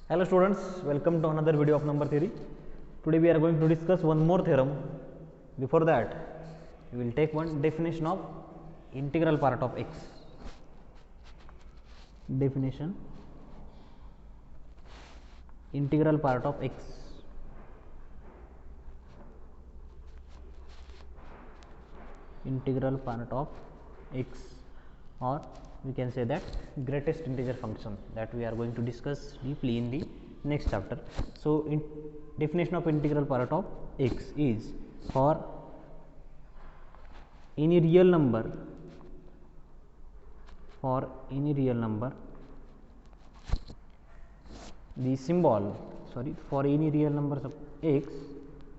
Hello students, welcome to another video of number theory. Today we are going to discuss one more theorem. Before that, we will take one definition of integral part of x. Definition: integral part of x. Integral part of x, or we can say that greatest integer function, that we are going to discuss deeply in the next chapter. So, definition of integral part of x is: for any real number, the symbol, for any real numbers of x,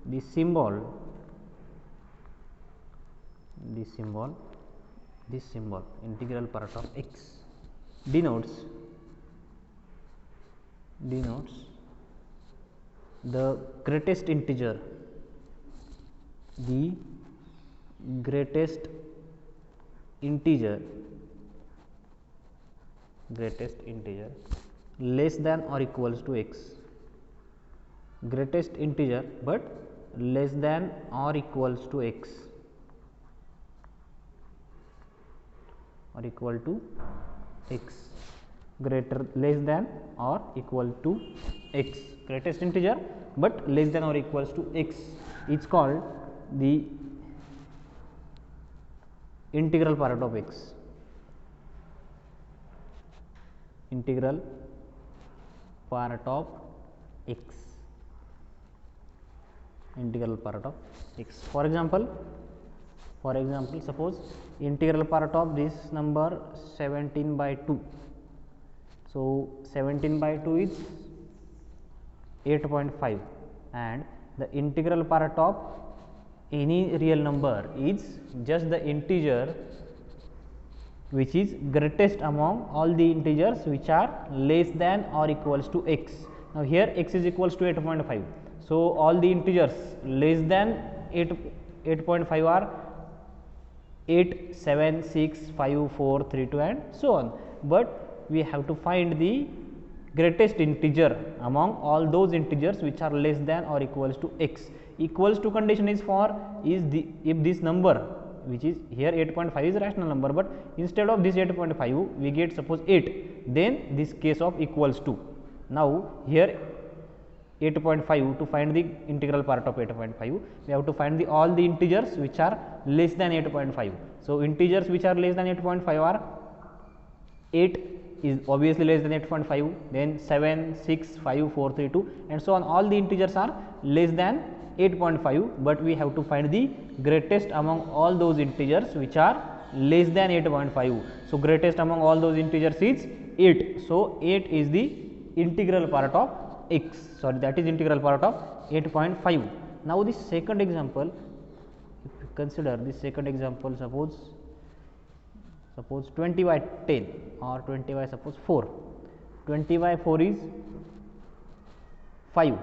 the symbol, this symbol integral part of x denotes the greatest integer, less than or equals to x. Greatest integer but less than or equals to x, or equal to x, less than or equal to x. Greatest integer but less than or equals to x is called the integral part of x. Integral part of x. Integral part of x. For example, suppose integral part of this number 17 by 2. So, 17 by 2 is 8.5, and the integral part of any real number is just the integer which is greatest among all the integers which are less than or equals to x. Now, here x is equals to 8.5. So, all the integers less than 8.5 are 8, 7, 6, 5, 4, 3, 2 and so on, but we have to find the greatest integer among all those integers which are less than or equals to x. Equals to condition is if this number, which is here 8.5 is a rational number, but instead of this 8.5 we get suppose 8, then this case of equals to. Now, here 8.5, to find the integral part of 8.5 we have to find all the integers which are less than 8.5. So, integers which are less than 8.5 are 8 is obviously less than 8.5, then 7, 6, 5, 4, 3, 2 and so on. All the integers are less than 8.5, but we have to find the greatest among all those integers which are less than 8.5. So, greatest among all those integers is 8. So, 8 is the integral part of x, that is integral part of 8.5. Now, the second example, if you consider this second example, suppose 20 by 10 or 20 by suppose 4. 20 by 4 is 5,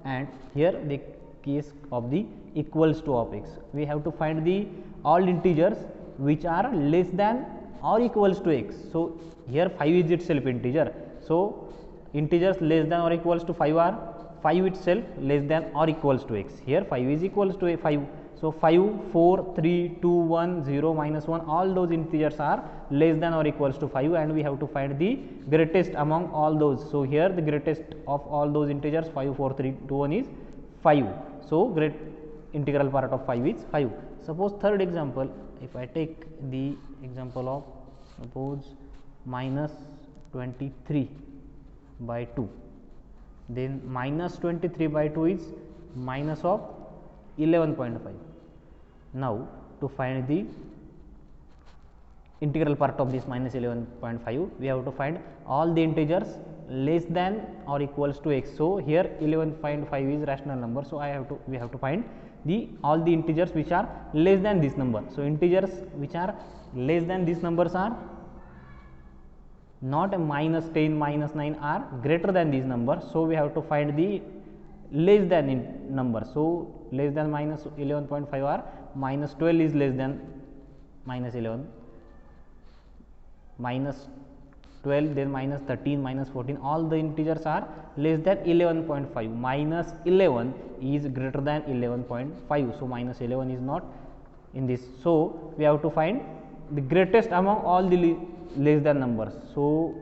and here the case of the equals to of x. We have to find the all integers which are less than or equals to x. So, here 5 is itself integer. So, integers less than or equals to 5 are 5 itself less than or equals to x. Here 5 is equals to 5. So, 5, 4, 3, 2, 1, 0, minus 1, all those integers are less than or equals to 5, and we have to find the greatest among all those. So, here the greatest of all those integers 5, 4, 3, 2, 1 is 5. So, great integral part of 5 is 5. Suppose third example, if I take the example of suppose minus 23 by 2, then minus 23 by 2 is minus of 11.5. Now, to find the integral part of this minus 11.5, we have to find all the integers less than or equals to x. So, here 11.5 is rational number. So, we have to find all the integers which are less than this number. So, integers which are less than these numbers are not a minus 10, minus 9 are greater than these numbers. So, we have to find the less than number. So, less than minus 11.5 are minus 12 is less than minus 11, minus 12, then minus 13, minus 14, all the integers are less than 11.5. Minus 11 is greater than 11.5. So minus 11 is not in this. So we have to find the greatest among all the less than numbers. So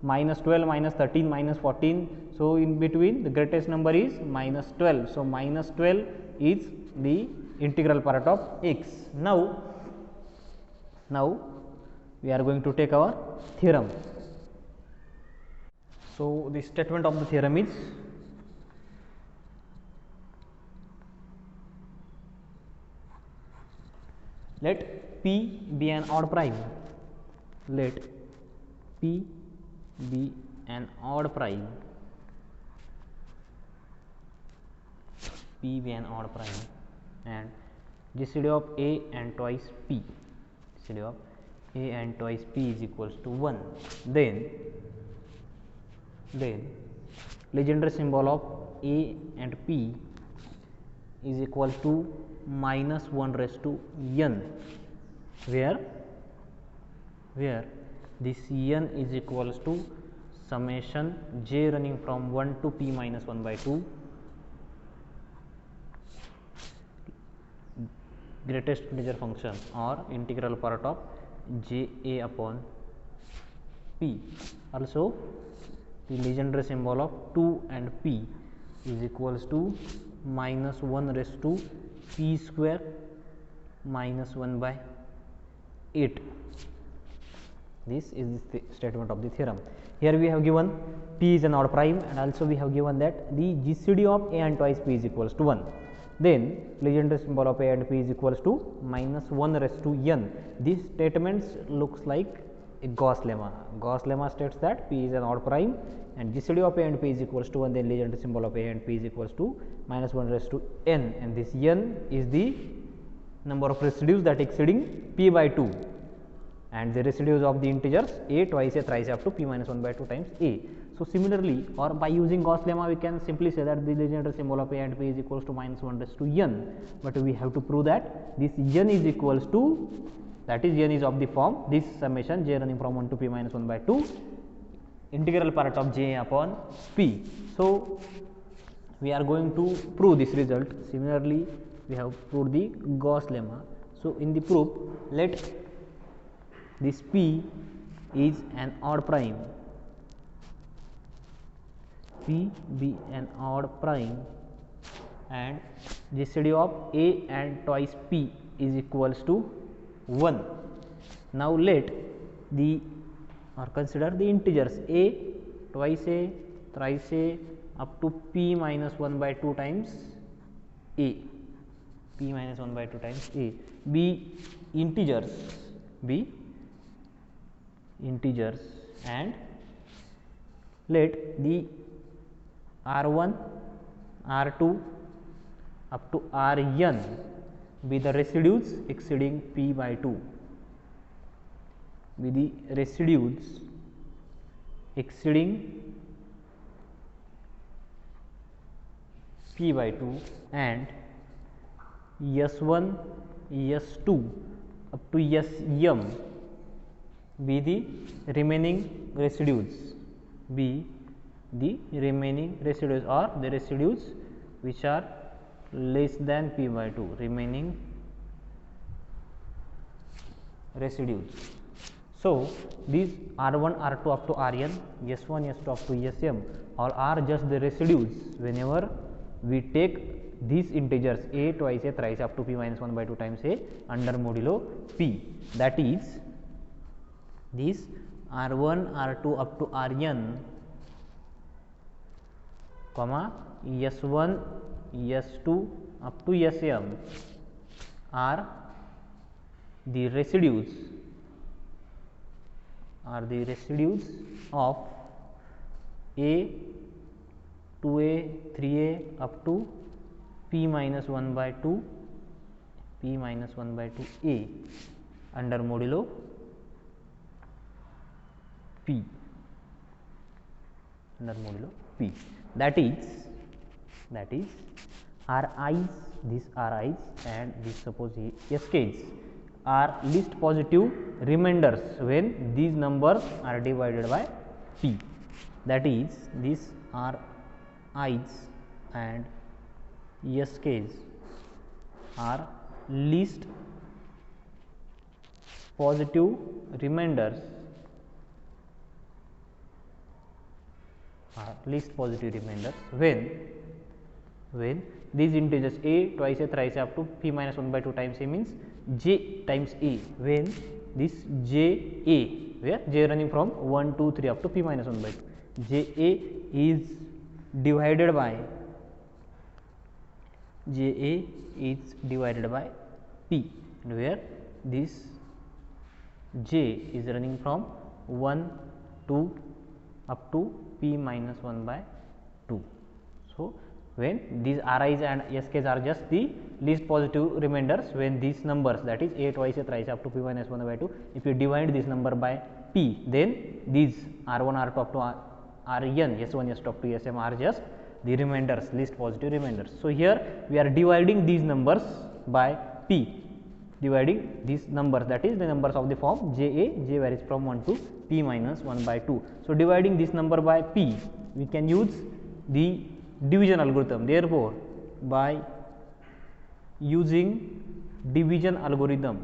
minus 12, minus 13, minus 14. So in between the greatest number is minus 12. So minus 12 is the integral part of x. Now we are going to take our theorem. So the statement of the theorem is, let P be an odd prime. Let P be an odd prime. P be an odd prime, and GCD of A and twice P. GCD of A and twice P is equals to 1. Then Legendre symbol of A and P is equal to minus 1 raised to n, where this n is equals to summation j running from 1 to p minus 1 by 2 greatest integer function or integral part of j a upon p. Also the Legendre symbol of 2 and p is equals to minus 1 raised to p square minus 1 by 8. This is the statement of the theorem. Here we have given p is an odd prime, and also we have given that the GCD of A and twice p is equals to 1. Then Legendre symbol of A and p is equals to minus 1 raised to n. This statement looks like a Gauss lemma. Gauss lemma states that p is an odd prime and GCD of A and p is equals to 1. Then Legendre symbol of A and p is equals to minus 1 raised to n, and this n is the number of residues that exceeding p by 2, and the residues of the integers a, twice a, thrice up to p minus 1 by 2 times a. So similarly, or by using Gauss lemma, we can simply say that the Legendre symbol of A and p is equals to minus 1 raised to n, but we have to prove that this n is equals to, that is n is of the form this summation j running from 1 to p minus 1 by 2 integral part of j upon p. So we are going to prove this result. Similarly, we have proved the Gauss lemma. So in the proof, let this p is an odd prime, p be an odd prime, and GCD of A and twice p is equals to 1. Now let the, or consider the integers a, twice a, thrice a up to p minus 1 by 2 times a, p minus 1 by 2 times a be integers, and let the r1, r2 up to rn be the residues exceeding p by 2, be the residues exceeding p by 2, and s1, s2 up to sm be the remaining residues, or the residues which are less than p by 2, remaining residues. So these r1, r2 up to rn, s1, s2 up to sm all are just the residues whenever we take these integers a, twice a, thrice up to p minus 1 by 2 times a under modulo p. That is, these r1, r2 up to rn, comma s1, s2 up to sm are the residues of a, 2a, 3a up to p minus 1 by 2 a under modulo p, that is r i's, this r i's, and this suppose sk's are least positive remainders when these numbers are divided by p. That is, these are i's and sk's are least positive remainders when these integers a, twice a, thrice a up to p minus 1 by 2 times a means j times a, when this j a, where j running from 1, 2, 3 up to p minus 1 by 2, j a is divided by p, and where this j is running from 1, 2 up to p minus 1 by 2. So, when these ri's and sk's are just the least positive remainders, when these numbers, that is a, twice a, thrice up to p minus 1 by 2, if you divide this number by p, then these r1, r2 up to rn, s1, s2 up to sm are just the remainders, least positive remainders. So, here we are dividing these numbers by p, dividing these numbers, that is the numbers of the form j varies from 1 to p minus 1 by 2. So, dividing this number by p, we can use the division algorithm. Therefore, by using division algorithm,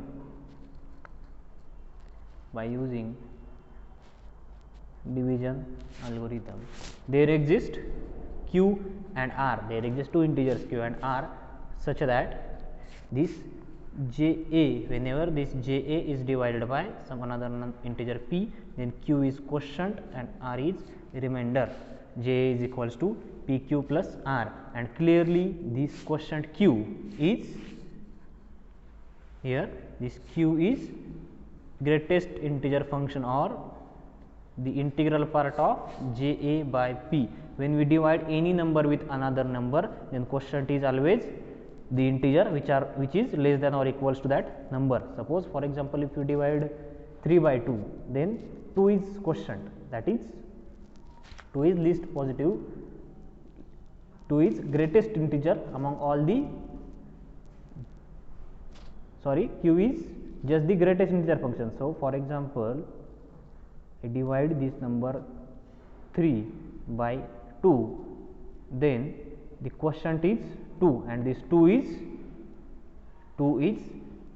there exist q and r, there exist two integers q and r, such that this j a, whenever this j a is divided by some another integer p, then q is quotient and r is remainder. J a is equals to p q plus r, and clearly this quotient q is here, this q is greatest integer function or the integral part of j a by p. When we divide any number with another number, then quotient is always the integer which is less than or equals to that number. Suppose for example, if you divide 3 by 2, then 2 is quotient, that is 2 is least positive, 2 is greatest integer among all the, q is just the greatest integer function. So, for example, I divide this number 3 by 2, then the quotient is 2, and this 2 is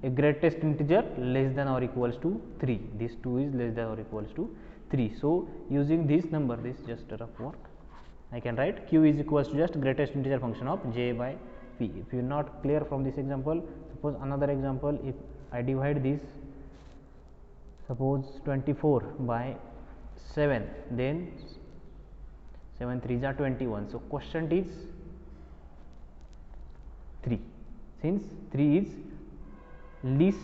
a greatest integer less than or equals to 3. This 2 is less than or equals to 3. So, using this number, this is just a rough work, I can write q is equals to just greatest integer function of j by p. If you are not clear from this example, suppose another example, if I divide this, suppose 24 by 7, then 7 3s are 21. So, quotient is 3, since 3 is least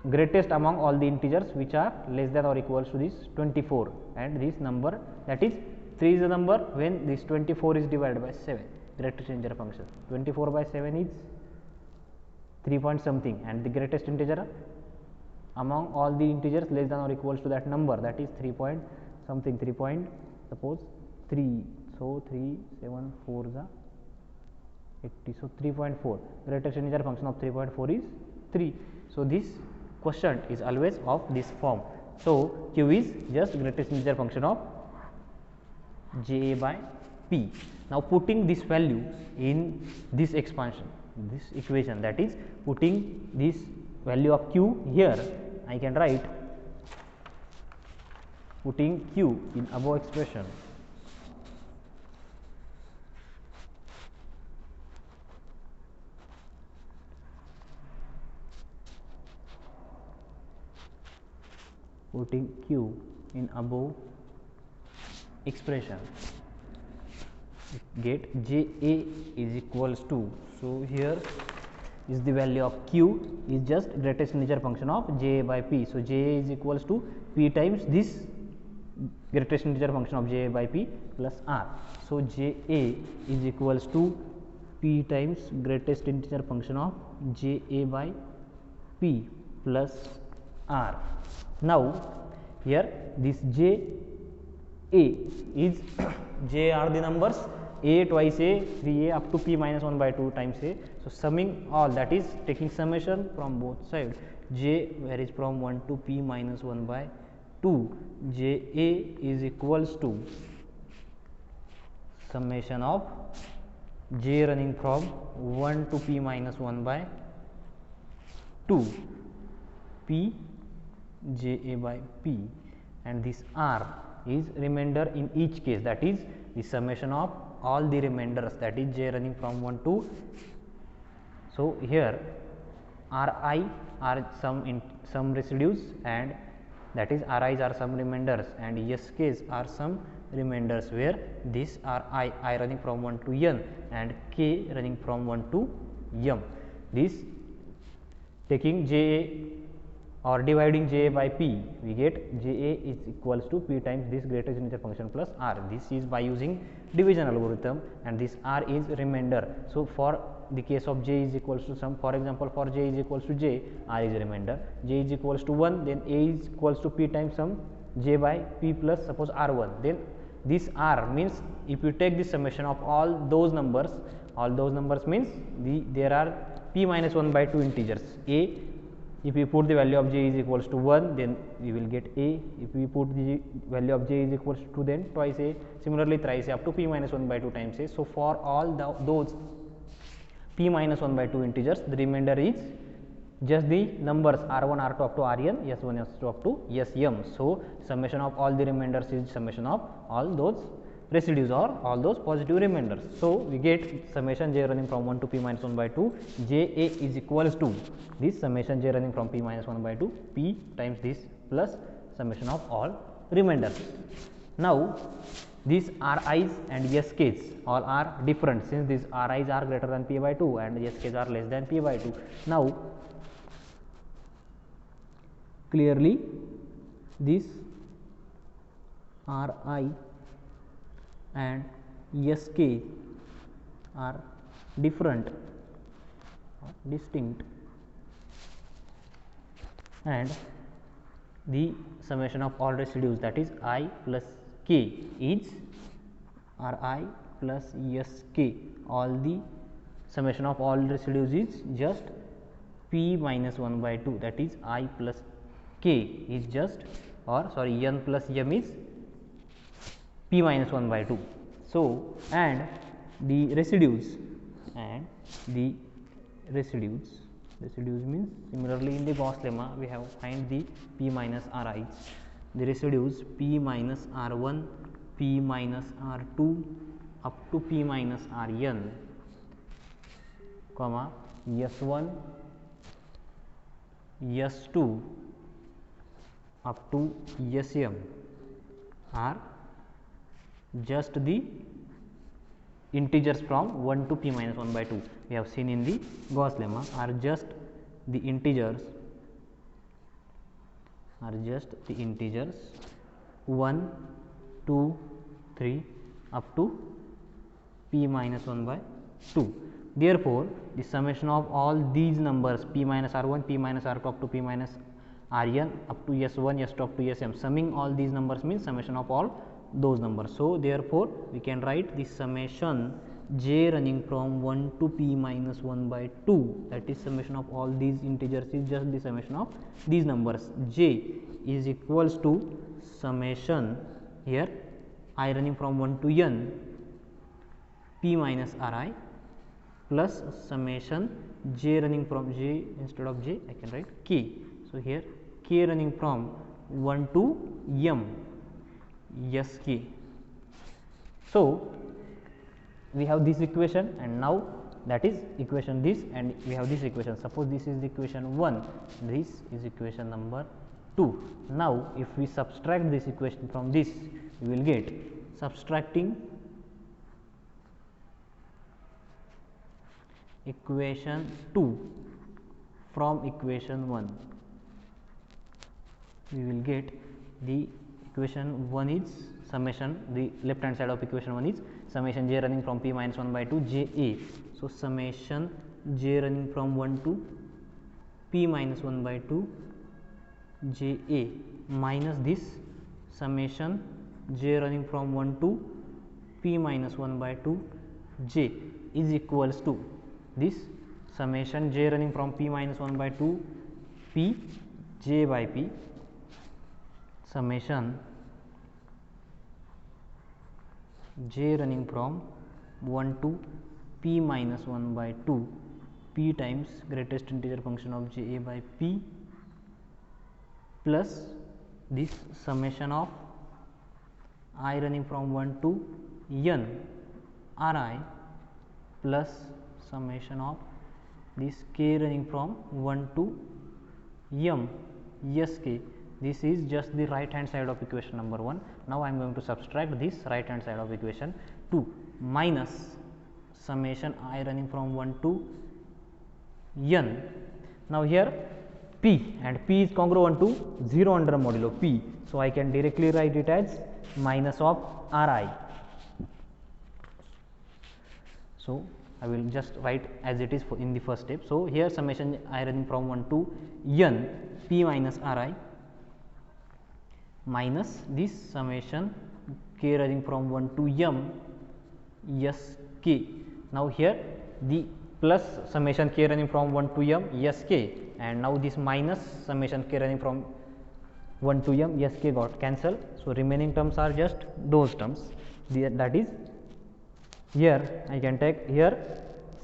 greatest among all the integers which are less than or equals to this 24, and this number, that is 3 is the number when this 24 is divided by 7, greatest integer function. 24 by 7 is 3 point something, and the greatest integer among all the integers less than or equals to that number, that is 3 point something, 3 point suppose 3. So, 3 7 4 is 80. So, 3.4, greatest integer function of 3.4 is 3. So, this quotient is always of this form. So, q is just greatest integer function of j a by p. Now, putting this value in this expansion, this equation, that is putting this value of q here, I can write, putting q in above expression, get j a is equals to, so here is the value of q is just greatest integer function of j a by p. So, j a is equals to p times this greatest integer function of j a by p plus r. So, j a is equals to p times greatest integer function of j a by p plus r. Now, here this j a is j are the numbers a twice a 3a up to p minus 1 by 2 times a. So summing all, that is taking summation from both sides, j varies from 1 to p minus 1 by 2, j a is equals to summation of j running from 1 to p minus 1 by 2 p j a by p, and this r is remainder in each case, that is the summation of all the remainders, that is j running from 1 to. So here ri are some residues, and that is ri's are some remainders, and sk's are some remainders, where this I running from 1 to n and k running from 1 to m. This taking j or dividing j by p, we get j a is equals to p times this greatest integer function plus r. This is by using division algorithm, and this r is remainder. So for the case of j is equals to some, for example, for j is equals to j, r is remainder, j is equals to 1, then a is equals to p times some j by p plus suppose r1, then this r means if you take the summation of all those numbers means there are p minus 1 by 2 integers a. If we put the value of j is equals to 1, then we will get a. If we put the value of j is equals to 2, then twice a, similarly thrice a up to p minus 1 by 2 times a. So for all those p minus 1 by 2 integers, the remainder is just the numbers r1 r2 up to rn, s1 s2 up to sm. So summation of all the remainders is summation of all those residues or all those positive remainders. So we get summation j running from 1 to p minus 1 by 2, j a is equals to this summation j running from p minus 1 by 2 p times this plus summation of all remainders. Now these ri's and sk's all are different, since these ri's are greater than p by 2 and sk's are less than p by 2. Now clearly this ri and sk are different or distinct, and the summation of all residues, that is I plus k, is ri plus sk. All the summation of all residues is just p minus 1 by 2, that is I plus k is just, or sorry, n plus m is p minus 1 by 2. So and the residues means similarly in the Gauss lemma we have find the p minus ri's, the residues p minus r1, p minus r2 up to p minus rn, comma s1, s2 up to sm are just the integers from 1 to p minus 1 by 2. We have seen in the Gauss lemma are just the integers 1, 2, 3 up to p minus 1 by 2. Therefore, the summation of all these numbers p minus r1, p minus r2 up to p minus rn up to s1, s2 up to sm, summing all these numbers means summation of all those numbers. So therefore we can write the summation j running from 1 to p minus 1 by 2, that is summation of all these integers is just the summation of these numbers, j is equals to summation here I running from 1 to n p minus ri plus summation j running from j, instead of j I can write k. So here k running from 1 to m sk. So we have this equation, and now that is equation this, and we have this equation. Suppose this is the equation 1, this is equation number 2. Now if we subtract this equation from this, we will get subtracting equation 2 from equation 1, we will get the equation 1 is summation, the left hand side of equation 1 is summation j running from p minus 1 by 2 j a. So summation j running from 1 to p minus 1 by 2 j a minus this summation j running from 1 to p minus 1 by 2 j is equals to this summation j running from p minus 1 by 2 p j by p summation j running from 1 to p minus 1 by 2 p times greatest integer function of j a by p plus this summation of I running from 1 to n Ri plus summation of this k running from 1 to m sk. This is just the right hand side of equation number 1. Now I am going to subtract this right hand side of equation 2 minus summation I running from 1 to n. Now here p, and p is congruent to 0 under modulo p. So I can directly write it as minus of Ri. So I will just write as it is in the first step. So here summation I running from 1 to n p minus Ri minus this summation k running from 1 to m s k. Now here the plus summation k running from 1 to m s k, and now this minus summation k running from 1 to m s k got cancelled. So remaining terms are just those terms. That is, here I can take here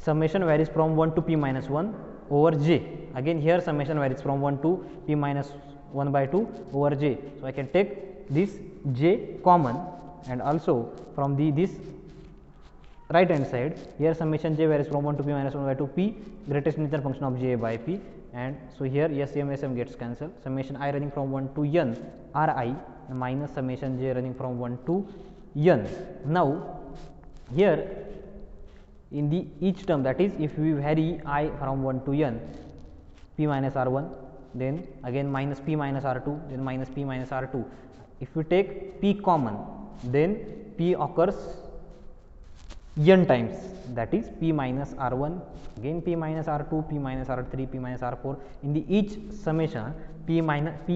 summation varies from 1 to p minus 1 over j. Again here summation varies from 1 to p minus 1 by 2 over j. So I can take this j common, and also from this right hand side here summation j varies from 1 to p minus 1 by 2 p greatest integer function of j by p, and so here sm gets cancelled. Summation I running from 1 to n Ri minus summation j running from 1 to n. Now here in the each term, that is if we vary I from 1 to n, p minus r1, then again minus p minus r2, then minus p minus r2. If we take p common, then p occurs n times, that is p minus r1, again p minus r2, p minus r3, p minus r4. In the each summation p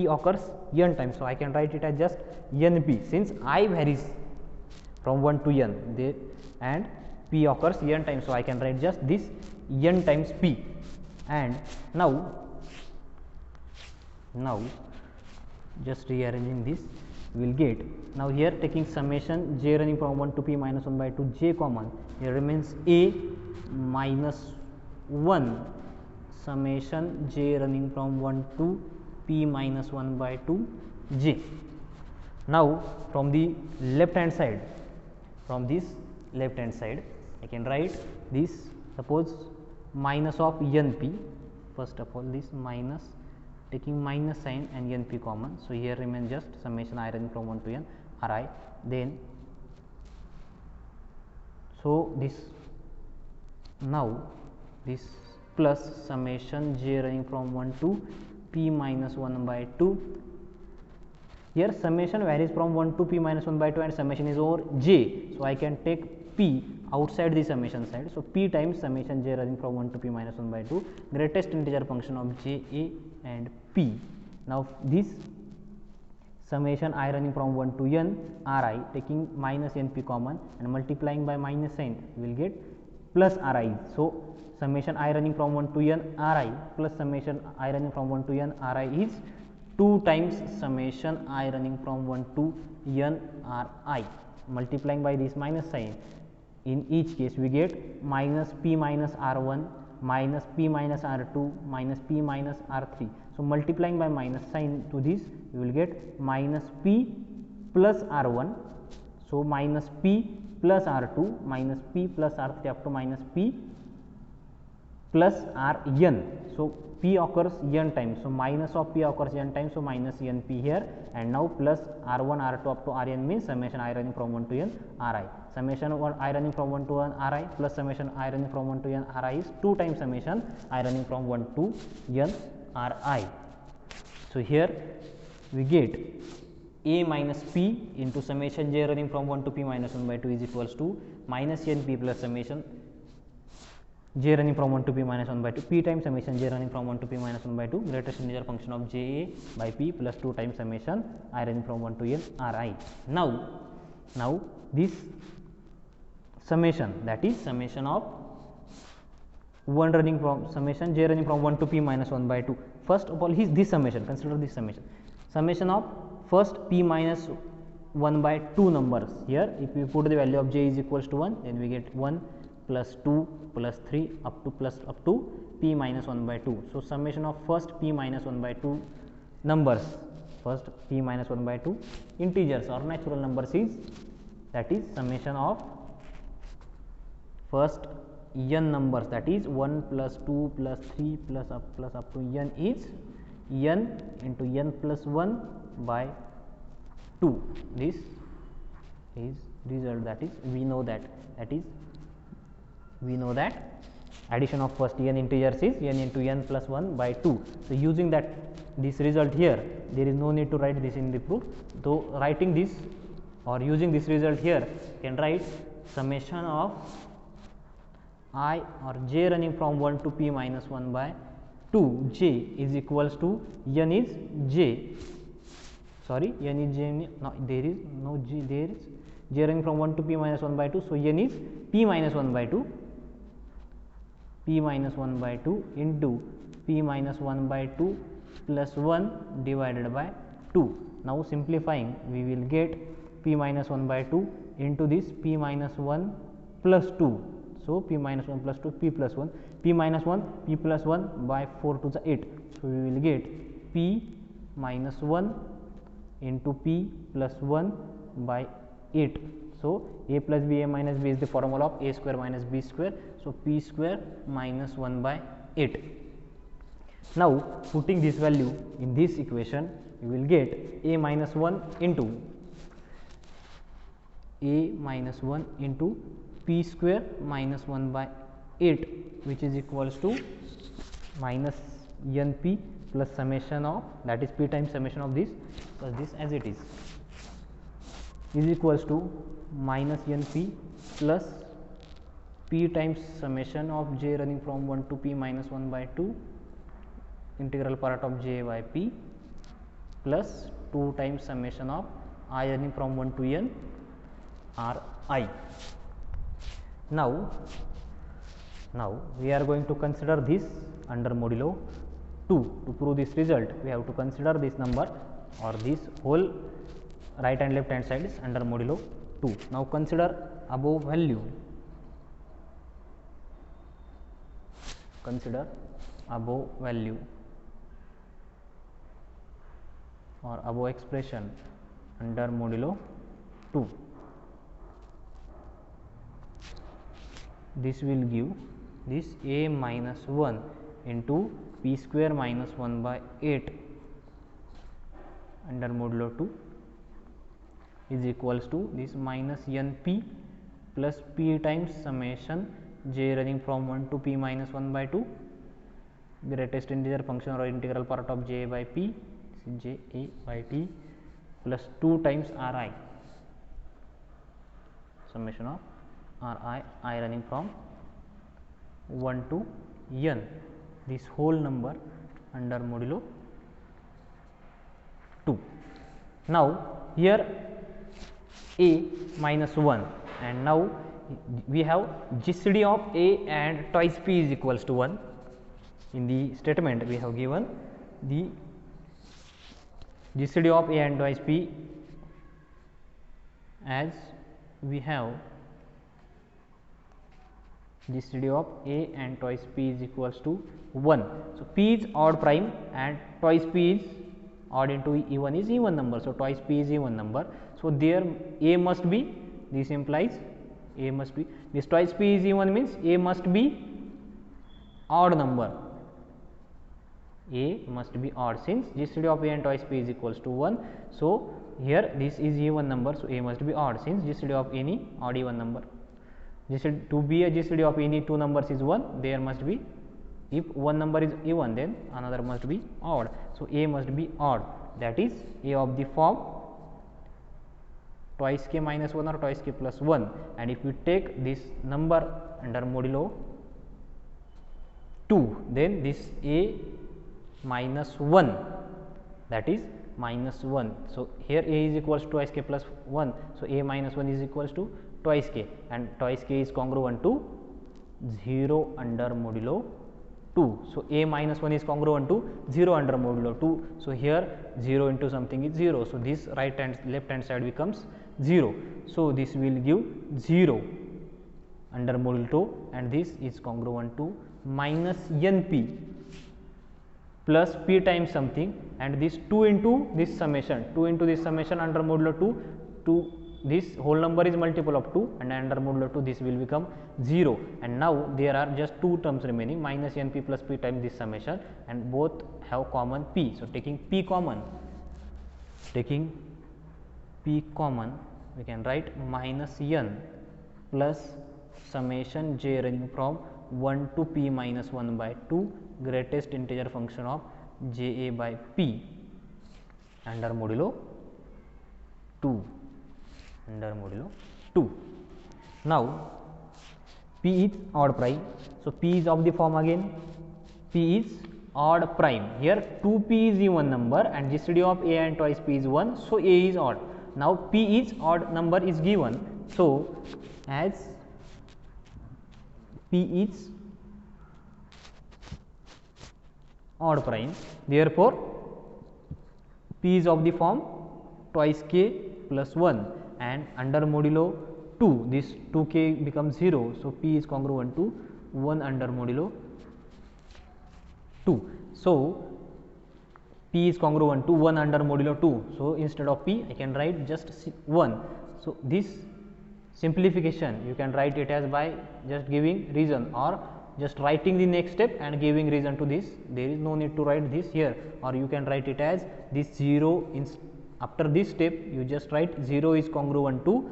occurs n times. So I can write it as just np, since I varies from 1 to n and p occurs n times. So I can write just this n times p. And now just rearranging this, we will get, now here taking summation j running from 1 to p minus 1 by 2 j common, here remains a minus 1 summation j running from 1 to p minus 1 by 2 j. Now from the left hand side, from this left hand side I can write this, suppose minus of np, first of all this minus, taking minus sign and np common. So here remains just summation I running from 1 to n Ri, then so this, now this plus summation j running from 1 to p minus 1 by 2. Here summation varies from 1 to p minus 1 by 2 and summation is over j. So I can take p outside the summation side. So p times summation j running from 1 to p minus 1 by 2 greatest integer function of j a and p. Now this summation I running from 1 to n Ri, taking minus np common and multiplying by minus sign, we will get plus Ri. So summation I running from 1 to n Ri plus summation I running from 1 to n Ri is 2 times summation I running from 1 to n Ri, multiplying by this minus sign. In each case we get minus p minus r1 minus p minus r2 minus p minus r3. So multiplying by minus sign to this, you will get minus p plus r1. So minus p plus r2 minus p plus r3 up to minus p plus rn. So p occurs n times, so minus of p occurs n times, so minus np here, and now plus r1 r2 up to rn means summation I running from 1 to n Ri. Summation I running from 1 to n Ri plus summation I running from 1 to n Ri is 2 times summation I running from 1 to n Ri. So here we get a minus p into summation j running from 1 to p minus 1 by 2 is equals to minus np plus summation j running from 1 to p minus 1 by 2 p times summation j running from 1 to p minus 1 by 2 greatest integer function of j a by p plus 2 times summation I running from 1 to n Ri. Now this summation, that is summation of 1 running from summation j running from 1 to p minus 1 by 2. First of all, this summation, consider this summation of first p minus 1 by 2 numbers. Here if we put the value of j is equals to 1, then we get 1 plus 2 plus 3 up to p minus 1 by 2. So summation of first p minus 1 by 2 numbers, first p minus 1 by 2 integers or natural numbers is, that is summation of first n numbers, that is 1 plus 2 plus 3 plus up to n is n into n plus 1 by 2. This is result, that is we know that addition of first n integers is n into n plus 1 by 2. So using that this result here, there is no need to write this in the proof. Though writing this or using this result here, can write summation of I or j running from 1 to p minus 1 by 2 j is equals to n is j, sorry n is j, no, there is no j, there is j running from 1 to p minus 1 by 2. So n is p minus 1 by 2, p minus 1 by 2 into p minus 1 by 2 plus 1 divided by 2. Now simplifying, we will get p minus 1 by 2 into this p minus 1 plus 2. So p minus 1 plus 2, p plus 1, p minus 1, p plus 1 by 4 to the 8. So we will get p minus 1 into p plus 1 by 8. So a plus b, a minus b is the formula of a square minus b square. So p square minus 1 by 8. Now putting this value in this equation, you will get a minus 1 into p square minus 1 by 8, which is equals to minus np plus summation of, that is p times summation of this plus this as it is equals to minus np plus p times summation of j running from 1 to p minus 1 by 2 integral part of j by p plus 2 times summation of I running from 1 to n r I. Now we are going to consider this under modulo 2. To prove this result, we have to consider this number or this whole right and left hand sides under modulo 2. Now consider above value, or above expression under modulo 2. This will give this a minus 1 into p square minus 1 by 8 under modulo 2 is equals to this minus np plus p times summation j running from 1 to p minus 1 by 2 greatest integer function or integral part of j by p, j a by t plus 2 times r I, summation of r I running from 1 to n, this whole number under modulo 2. Now here a minus 1, and now we have GCD of a and twice p is equals to 1. In the statement we have given the GCD of a and twice p as we have GCD of a and twice p is equals to 1. So p is odd prime and twice p is odd into even is even number. So twice p is even number. So there a must be, this implies a must be, this twice p is even means a must be odd number, a must be odd, since GCD of a and twice p is equals to 1. So here this is even number, so a must be odd, since GCD of any odd even number. GCD, to be a GCD of any two numbers is 1, there must be, if one number is even, then another must be odd. So a must be odd, that is a of the form twice k minus 1 or twice k plus 1, and if we take this number under modulo 2, then this a minus 1, that is minus 1. So here a is equals to twice k plus 1, so a minus 1 is equals to twice k, and twice k is congruent to 0 under modulo 2. So a minus 1 is congruent to 0 under modulo 2. So here 0 into something is 0. So this right hand left hand side becomes 0. So this will give 0 under modulo 2, and this is congruent to minus np plus p times something, and this 2 into this summation under modulo 2 to this whole number is multiple of 2, and under modulo 2 this will become 0, and now there are just two terms remaining, minus np plus p times this summation, and both have common p. So taking p common, we can write minus n plus summation j running from 1 to p minus 1 by 2 greatest integer function of ja by p under modulo 2. Now p is odd prime, so p is of the form again, p is odd prime. Here 2p is even number and GCD of a and twice p is 1, so a is odd. Now p is odd number is given, so as p is odd prime, therefore p is of the form twice k plus 1, and under modulo 2 this 2k becomes 0. So p is congruent to 1 under modulo 2. So p is congruent to 1 under modulo 2. So instead of p I can write just 1. So this simplification you can write it as by just giving reason or just writing the next step and giving reason to this. There is no need to write this here, or you can write it as this 0 in after this step you just write 0 is congruent to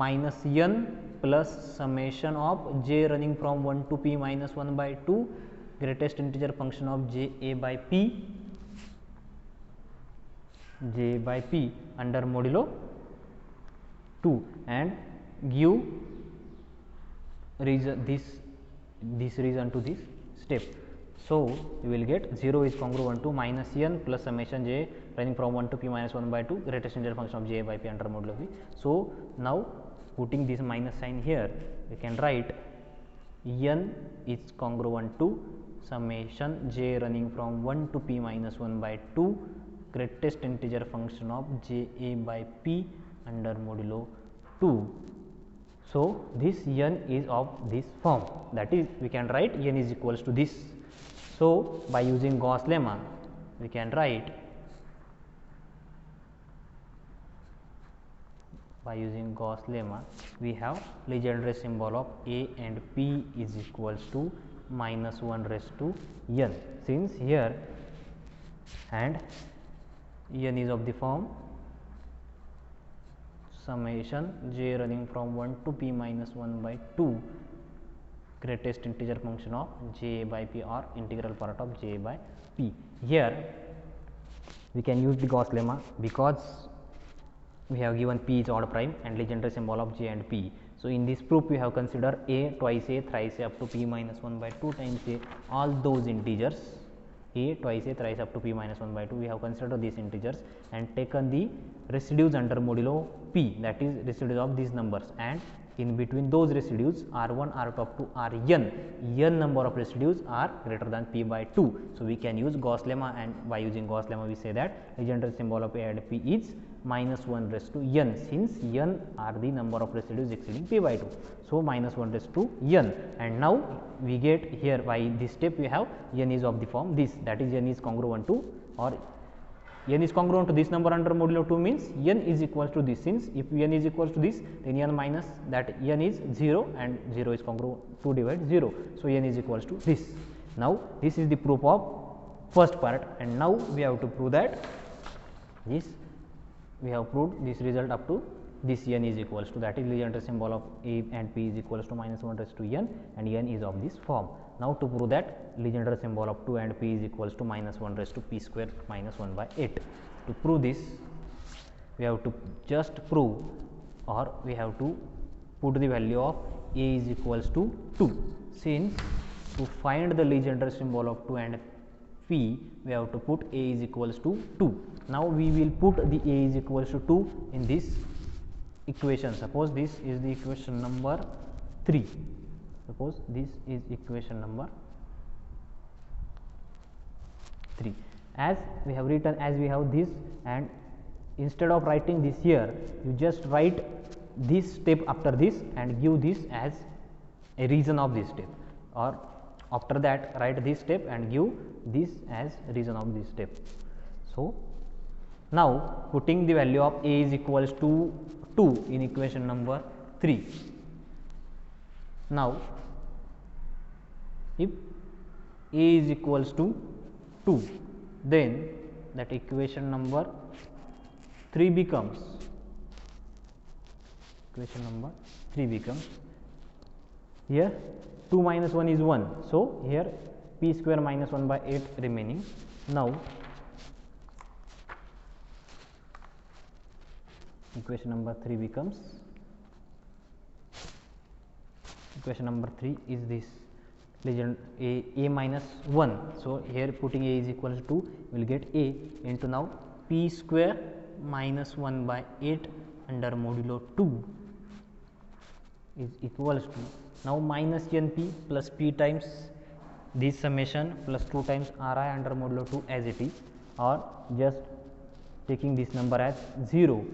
minus n plus summation of j running from 1 to p minus 1 by 2 greatest integer function of ja by p under modulo 2, and give reason this reason to this step. So you will get 0 is congruent to minus n plus summation j running from 1 to p minus 1 by 2 greatest integer function of j by p under modulo p. So now putting this minus sign here, we can write n is congruent to summation j running from 1 to p minus 1 by 2 greatest integer function of ja by p under modulo 2. So this n is of this form, that is we can write n is equals to this. So by using Gauss lemma we can write, we have Legendre symbol of a and p is equals to minus 1 raised to n, since here and n is of the form summation j running from 1 to p minus 1 by 2 greatest integer function of j by p or integral part of j by p. Here we can use the Gauss lemma because we have given p is odd prime and Legendre symbol of j and p. So in this proof we have considered a, twice a, thrice a, up to p minus 1 by 2 times a, all those integers a, twice a, thrice up to p minus 1 by 2, we have considered these integers and taken the residues under modulo p, that is residues of these numbers, and in between those residues r1, r2 up to rn number of residues are greater than p by 2. So we can use Gauss lemma, and by using Gauss lemma we say that Legendre symbol of a and p is minus 1 raised to n, since n are the number of residues exceeding p by 2. So minus 1 raised to n, and now we get here by this step we have n is of the form this, that is n is congruent to, or n is congruent to this number under modulo 2 means n is equals to this, since if n is equals to this then n minus that n is 0 and 0 is congruent, 2 divide 0. So n is equals to this. Now this is the proof of first part, and now we have to prove that this we have proved this result up to this n is equals to, that is Legendre symbol of a and p is equals to minus 1 raised to n, and n is of this form. Now to prove that Legendre symbol of 2 and p is equals to minus 1 raised to p square minus 1 by 8. To prove this we have to just prove, or we have to put the value of a is equals to 2, since to find the Legendre symbol of 2 and p we have to put a is equals to 2. Now we will put the a is equals to 2 in this equation. Suppose this is the equation number 3. Suppose this is equation number 3. As we have written, as we have this, and instead of writing this here, you just write this step after this and give this as a reason of this step, or after that write this step and give this as reason of this step. So now putting the value of a is equals to 2 in equation number 3. Now if a is equals to 2, then that equation number 3 becomes, equation number 3 becomes, here 2 minus 1 is 1. So here p square minus 1 by 8 remaining. Now equation number 3 becomes, equation number 3 is this, legend a minus 1. So here putting a is equal to 2, we will get a into now p square minus 1 by 8 under modulo 2 is equals to now minus np plus p times this summation plus 2 times ri under modulo 2 as it is, or just taking this number as 0,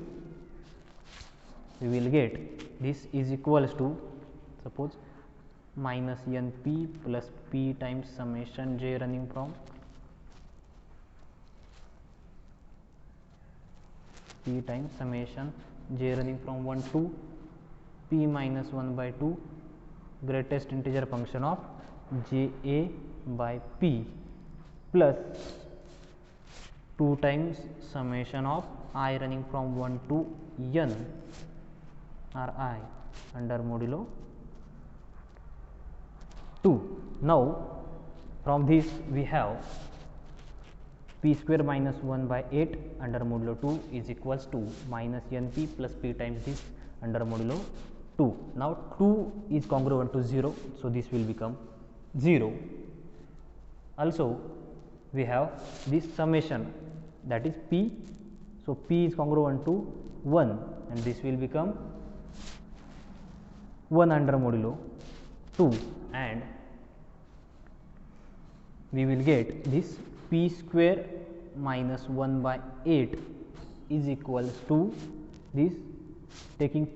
we will get this is equals to, suppose, minus np plus p times summation j running from p times summation j running from 1 to p minus 1 by 2 greatest integer function of j a by p plus 2 times summation of I running from 1 to n r I under modulo 2. Now from this we have p square minus 1 by 8 under modulo 2 is equals to minus np plus p times this under modulo 2. Now 2 is congruent to 0, so this will become 0. Also we have this summation, that is p, so p is congruent to 1 and this will become 1 under modulo 2, and we will get this p square minus 1 by 8 is equals to this, taking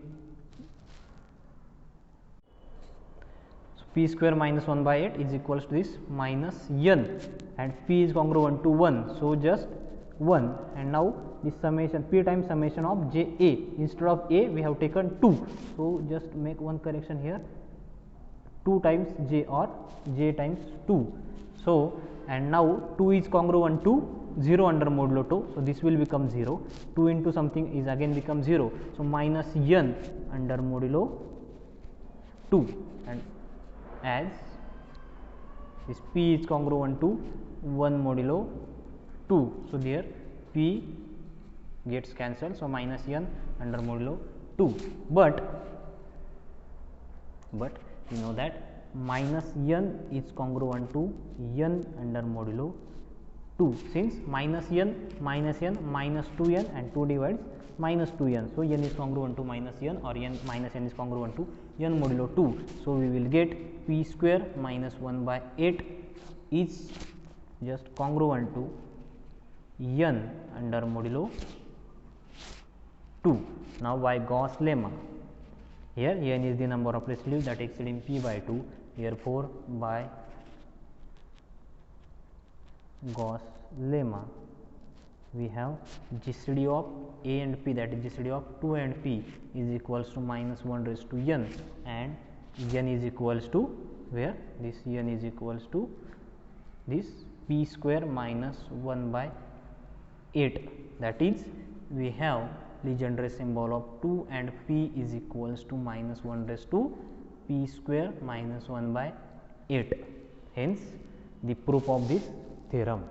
p square minus 1 by 8 is equals to this minus n, and p is congruent to 1, so just 1, and now this summation p times summation of j a, instead of a we have taken 2, so just make one correction here, 2 times j or j times 2. So and now 2 is congruent to 0 under modulo 2, so this will become 0, 2 into something is again become 0, so minus n under modulo 2, and as this p is congruent to 1 modulo 2, so there p gets cancelled, so minus n under modulo 2, but you know that minus n is congruent to n under modulo 2, since minus n minus 2n and 2 divides minus 2n, so n is congruent to minus n, or n minus n is congruent to n modulo 2, so we will get p square minus 1 by 8 is just congruent to n under modulo 2. Now by Gauss lemma, here n is the number of residues that exceeding p by 2, therefore by Gauss lemma we have GCD of a and p, that is GCD of 2 and p is equals to minus 1 raised to n, and n is equals to, where this n is equals to this p square minus 1 by 8, that is we have Legendre symbol of 2 and p is equals to minus 1 raised to p square minus 1 by 8, hence the proof of this theorem.